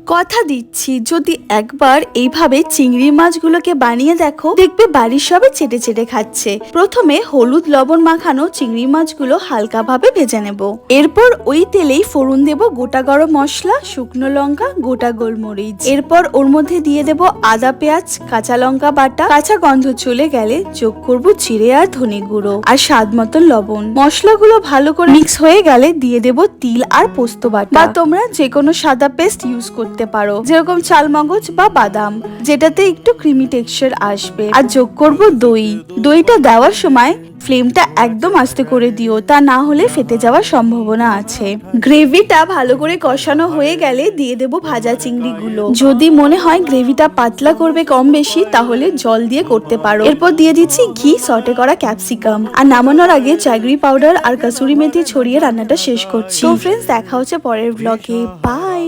কথা দিচ্ছি যদি একবার এইভাবে চিংড়ি মাছগুলোকে বানিয়ে দেখো, দেখবে বাড়ির সবাই চেটে চেটে খাচ্ছে। প্রথমে হলুদ লবণ মাখানো চিংড়ি মাছগুলো হালকা ভাবে ভেজে নেব। এরপর ওই তেলেই ফোড়ন দেব গোটা গরম মশলা, শুকনো লঙ্কা, গোটা গোলমরিচ। এরপর ওর মধ্যে দিয়ে দেব আদা, পেঁয়াজ, কাঁচা লঙ্কা বাটা। কাঁচা গন্ধ চলে গেলে যোগ করব জিরে আর ধনে গুঁড়ো আর স্বাদ মতন লবণ। মশলাগুলো ভালো করে মিক্স হয়ে গেলে দিয়ে দেব তিল আর পোস্ত বাটা, বা তোমরা যে কোনো সাদা পেস্ট ইউজ করতে পারো, যেরকম চালমগজ বা বাদাম, যেটাতে একটু ক্রিমি টেক্সচার আসবে। আর যোগ করব দই। দইটা দেওয়ার সময় ফ্লেমটা একদম আস্তে করে দিও, তা না হলে ফেটে যাওয়ার সম্ভাবনা আছে। গ্রেভিটা ভালো করে কষানো হয়ে গেলে দিয়ে দেব ভাজা চিংড়িগুলো। যদি মনে হয় গ্রেভিটা পাতলা করবে কম বেশি, তাহলে জল দিয়ে করতে পারো। এরপর দিয়ে দিচ্ছি ঘি, সটে করা ক্যাপসিকাম, আর নামানোর আগে চাগরি পাউডার আর কাসুরি মেথি ছড়িয়ে রান্নাটা শেষ করছি। তো ফ্রেন্ডস, দেখা হচ্ছে পরের ব্লগে। বাই।